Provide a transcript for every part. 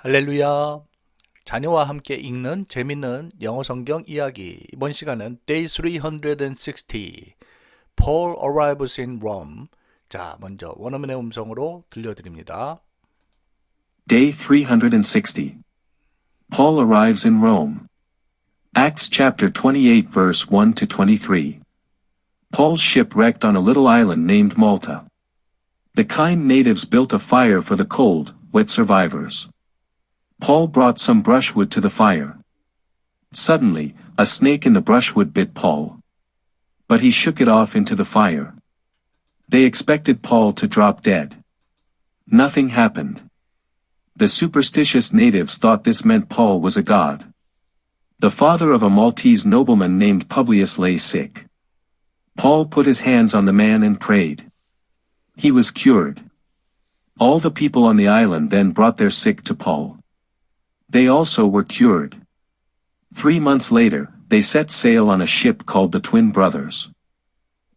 할렐루야. 자녀와 함께 읽는 재밌는 영어 성경 이야기. 이번 시간은 Day 360 Paul arrives in Rome. 자, 먼저 원어민의 음성으로 들려드립니다. Day 360. Paul arrives in Rome. Acts chapter 28 verse 1 to 23. Paul's ship wrecked on a little island named Malta. The kind natives built a fire for the cold, wet survivors. Paul brought some brushwood to the fire. Suddenly, a snake in the brushwood bit Paul. But he shook it off into the fire. They expected Paul to drop dead. Nothing happened. The superstitious natives thought this meant Paul was a god. The father of a Maltese nobleman named Publius lay sick. Paul put his hands on the man and prayed. He was cured. All the people on the island then brought their sick to Paul. They also were cured. 3 months later, they set sail on a ship called the Twin Brothers.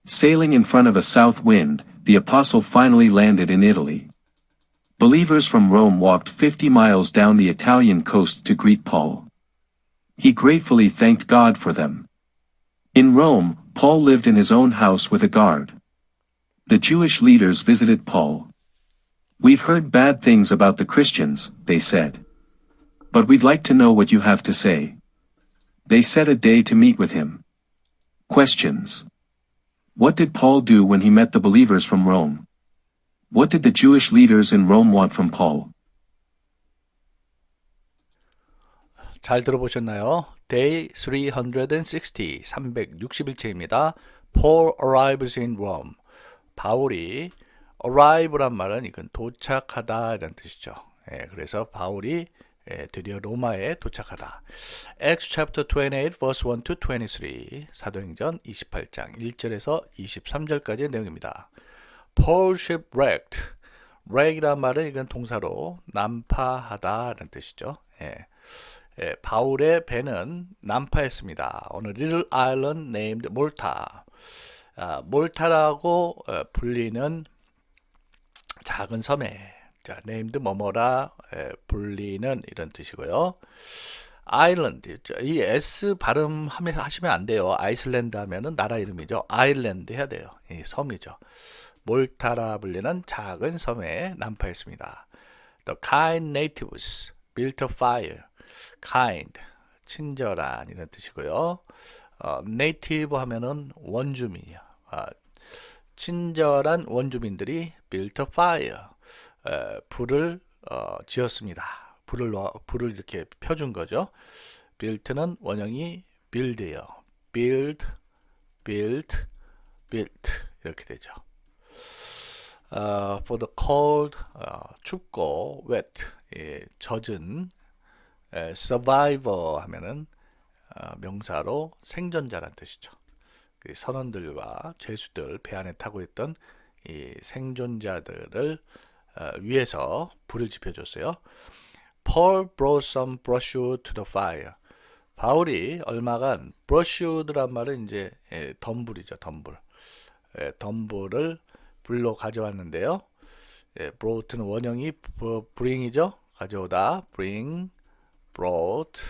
Sailing in front of a south wind, the apostle finally landed in Italy. Believers from Rome walked 50 miles down the Italian coast to greet Paul. He gratefully thanked God for them. In Rome, Paul lived in his own house with a guard. The Jewish leaders visited Paul. "We've heard bad things about the Christians," they said. "But we'd like to know what you have to say." They set a day to meet with him. Questions. What did Paul do when he met the believers from Rome? What did the Jewish leaders in Rome want from Paul? 잘 들어보셨나요? Day 360, 360일째입니다. Paul arrives in Rome. 바울이 arrive란 말은 이건 도착하다 이런 뜻이죠. 그래서 바울이 드디어 로마에 도착하다. Acts chapter 28 verse 1 to 23. 사도행전 28장 1절에서 23절까지의 내용입니다. Paul shipwrecked. wreck이란 말은 이건 동사로 난파하다 라는 뜻이죠. 바울의 배는 난파했습니다. On a little island named Malta. 몰타라고 불리는 작은 섬에 자, named 뭐뭐라 불리는 이런 뜻이고요. 아일랜드, 이 S 발음하시면 안 돼요. 아이슬란드 하면은 나라 이름이죠. 아일랜드 해야 돼요. 이 섬이죠. 몰타라 불리는 작은 섬에 난파했습니다. The kind natives built a fire. kind, 친절한 이런 뜻이고요. native 하면은 원주민이요. 친절한 원주민들이 built a fire. 불을 지었습니다. 불을 이렇게 펴준 거죠. built는 원형이 build예요. build, built, built 이렇게 되죠. For the cold, 춥고 wet, 젖은 survivor 하면은 명사로 생존자란 뜻이죠. 그 선원들과 죄수들 배 안에 타고 있던 이 생존자들을 위해서 불을 지펴줬어요. Paul brought some brushwood to the fire. 바울이 얼마간 brushwood란 말은 이제 덤불이죠, 덤불. 덤불을 불로 가져왔는데요. brought는 원형이 bring이죠, 가져오다. bring, brought,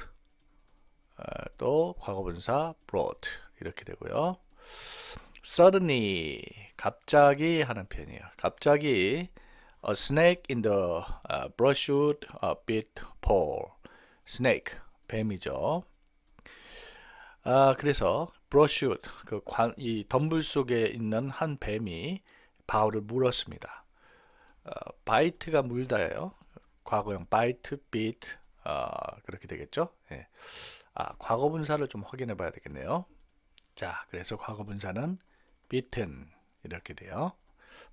또 과거분사 brought 이렇게 되고요. Suddenly, 갑자기 하는 표현이에요. 갑자기 a snake in the brushwood bit Paul. snake, 뱀이죠. 그래서 brushwood, 이 덤불 속에 있는 한 뱀이 바울을 물었습니다. bite가 물다예요. 과거형 bite, bit, 그렇게 되겠죠. 과거분사를 좀 확인해 봐야 되겠네요. 자, 그래서 과거분사는 bitten 이렇게 돼요.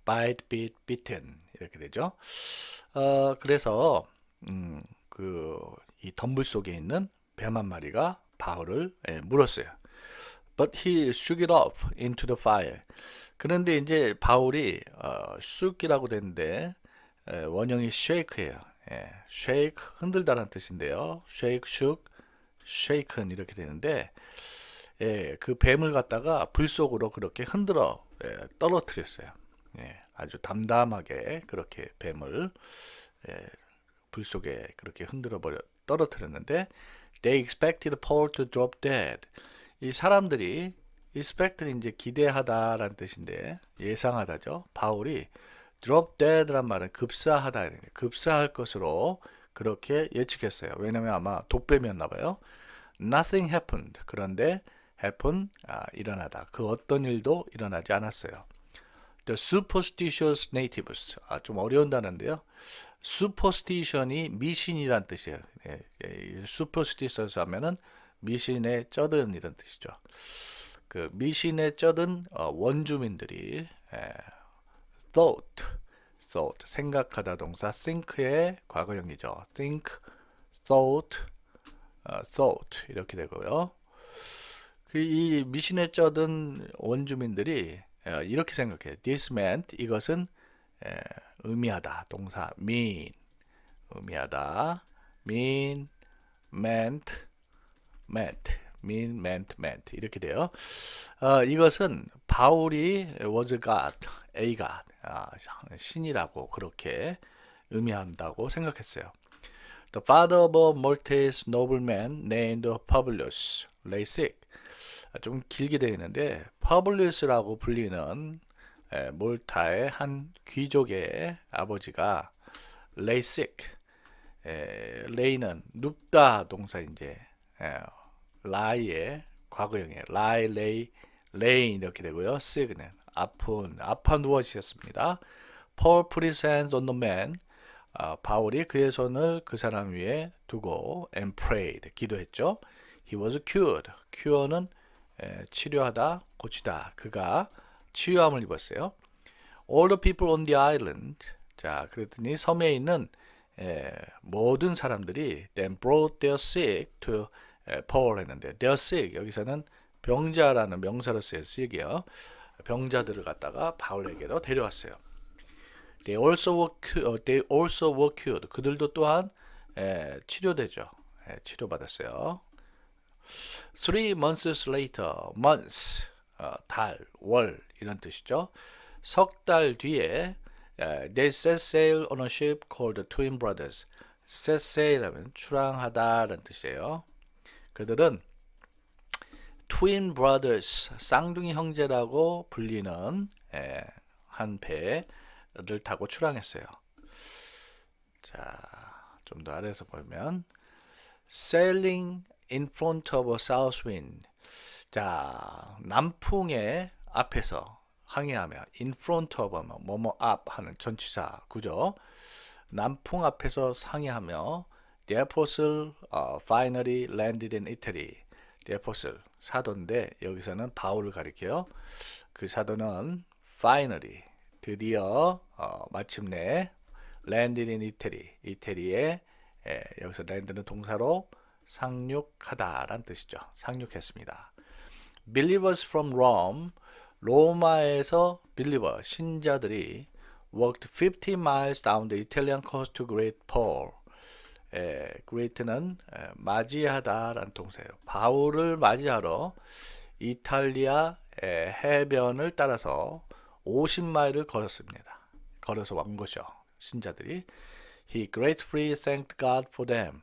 bite, bit, bitten 이렇게 되죠. 그래서 이 덤불 속에 있는 뱀 한 마리가 바울을 물었어요. But he shook it off into the fire. 그런데 이제 바울이 shook이라고 되는데 원형이 shake예요. shake 흔들다라는 뜻인데요. shake, shook, shaken 이렇게 되는데 그 뱀을 갖다가 불 속으로 그렇게 흔들어 떨어뜨렸어요. 아주 담담하게 그렇게 뱀을 불 속에 그렇게 떨어뜨렸는데 they expected Paul to drop dead. 이 사람들이 expect는 이제 기대하다라는 뜻인데 예상하다죠. 바울이 drop dead란 말은 급사하다, 급사할 것으로 그렇게 예측했어요. 왜냐면 아마 독뱀이었나 봐요. Nothing happened. 그런데 happen, 일어나다. 그 어떤 일도 일어나지 않았어요. The superstitious natives. 좀 어려운 단어인데요. superstition이 미신이란 뜻이에요. superstitious 하면은 미신에 쩌든 이런 뜻이죠. 그 미신에 쩌든 원주민들이 thought 생각하다 동사 think의 과거형이죠. think, thought 이렇게 되고요. 이 미신에 쩌든 원주민들이 이렇게 생각해요. This meant 이것은 의미하다 동사 mean 의미하다 mean meant 이렇게 돼요. 이것은 바울이 was God, a God, 신이라고 그렇게 의미한다고 생각했어요. The father of a Maltese nobleman named Publius lay sick. 좀 길게 되어 있는데 퍼블리우스라고 불리는 몰타의 한 귀족의 아버지가 lay sick. lay는 눕다 동사 이제 lie의 과거형이에요. lie, lay 이렇게 되고요. sick는 아파 누워지셨습니다. Paul put his hands on the man. 바울이 그의 손을 그 사람 위에 두고 and prayed. 기도했죠. He was cured. cure는 치료하다, 고치다. 그가 치유함을 입었어요. All the people on the island. 자, 그랬더니 섬에 있는 모든 사람들이 then brought their sick to Paul 했는데 their sick 여기서는 병자라는 명사로 쓰여 sick이요. 병자들을 갖다가 바울에게로 데려왔어요. They also were cured. 그들도 또한 치료되죠. 치료받았어요. 3 months later, months, 달, 월 이런 뜻이죠. 석 달 뒤에 they set sail on a ship called the Twin Brothers. set sail 하면 출항하다라는 뜻이에요. 그들은 Twin Brothers, 쌍둥이 형제라고 불리는 한 배를 타고 출항했어요. 자, 좀 더 아래에서 보면 sailing in front of a south wind. 자, 남풍의 앞에서 항해하며 in front of 뭐뭐 앞 하는 전치사 구조. 남풍 앞에서 항해하며 the apostle finally landed in Italy. the apostle 사도인데 여기서는 바울을 가리켜요. 그 사도는 finally 드디어 마침내 landed in Italy. 이태리에 여기서 land는 동사로 상륙하다란 뜻이죠. 상륙했습니다. Believers from Rome, 로마에서 believer, 신자들이 walked 50 miles down the Italian coast to greet Paul. greet는 맞이하다라는 동사예요. 바울을 맞이하러 이탈리아 해변을 따라서 50마일을 걸었습니다. 걸어서 온 거죠. 신자들이. He gratefully thanked God for them.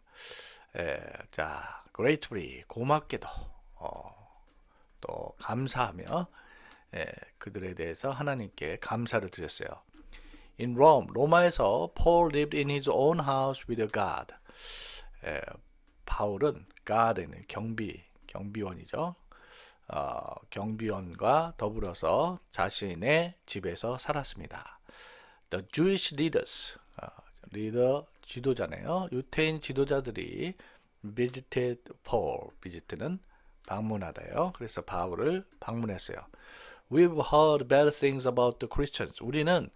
자, gratefully 고맙게도 또 감사하며 그들에 대해서 하나님께 감사를 드렸어요. In Rome, 로마에서 Paul lived in his own house with a guard. 바울은 guard는 경비원이죠. 경비원과 더불어서 자신의 집에서 살았습니다. The Jewish leaders, 리더 지도자네요. 유대인 지도자들이 visited Paul. visit는 방문하다요. 그래서 바울을 방문했어요. We've heard bad things about the Christians. 우리는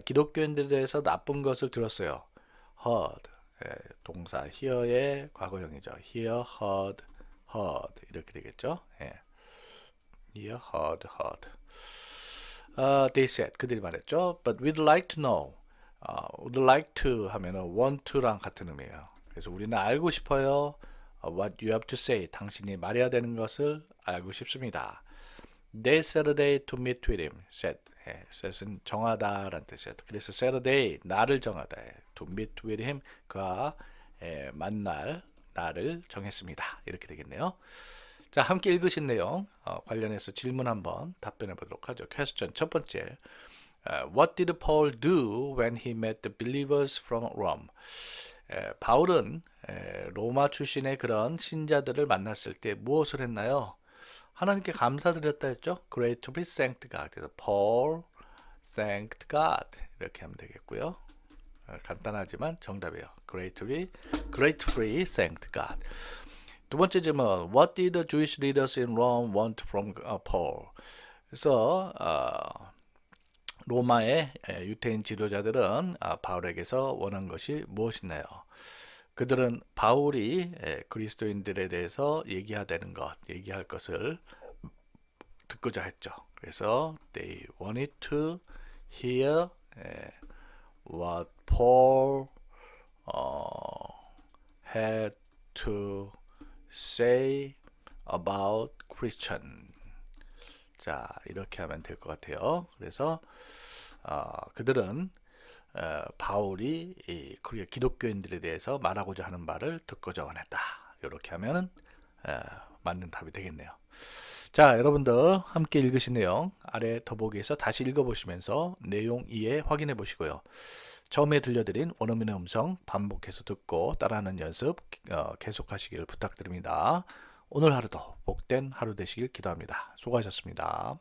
기독교인들에 대해서 나쁜 것을 들었어요. heard, 동사 hear의 과거형이죠. hear, heard 이렇게 되겠죠. hear, heard. They said, 그들이 말했죠. But we'd like to know. would like to 하면은 want to랑 같은 의미예요. 그래서 우리는 알고 싶어요. what you have to say. 당신이 말해야 되는 것을 알고 싶습니다. They set a day to meet with him. set은 정하다라는 뜻이에요. 그래서 set a day, 날을 정하다. To meet with him, 그와 만날 날을 정했습니다. 이렇게 되겠네요. 자, 함께 읽으신 내용 관련해서 질문 한번 답변해 보도록 하죠. 퀘스천 첫 번째. What did Paul do when he met the believers from Rome? 바울은 로마 출신의 그런 신자들을 만났을 때 무엇을 했나요? 하나님께 감사드렸다 했죠. Gratefully thanked God. 그래서 Paul thanked God 이렇게 하면 되겠고요. 간단하지만 정답이에요. Gratefully thanked God. 두 번째 질문. What did the Jewish leaders in Rome want from Paul? 그래서 로마의 유대인 지도자들은 바울에게서 원한 것이 무엇이나요? 그들은 바울이 그리스도인들에 대해서 얘기할 것을 듣고자 했죠. 그래서 they wanted to hear what Paul had to say about Christian. 자, 이렇게 하면 될 것 같아요. 그래서 그들은 바울이 기독교인들에 대해서 말하고자 하는 말을 듣고자 원했다. 이렇게 하면 맞는 답이 되겠네요. 자, 여러분들 함께 읽으신 내용 아래 더보기에서 다시 읽어보시면서 내용 이해 확인해 보시고요. 처음에 들려드린 원어민의 음성 반복해서 듣고 따라하는 연습 계속하시길 부탁드립니다. 오늘 하루도 복된 하루 되시길 기도합니다. 수고하셨습니다.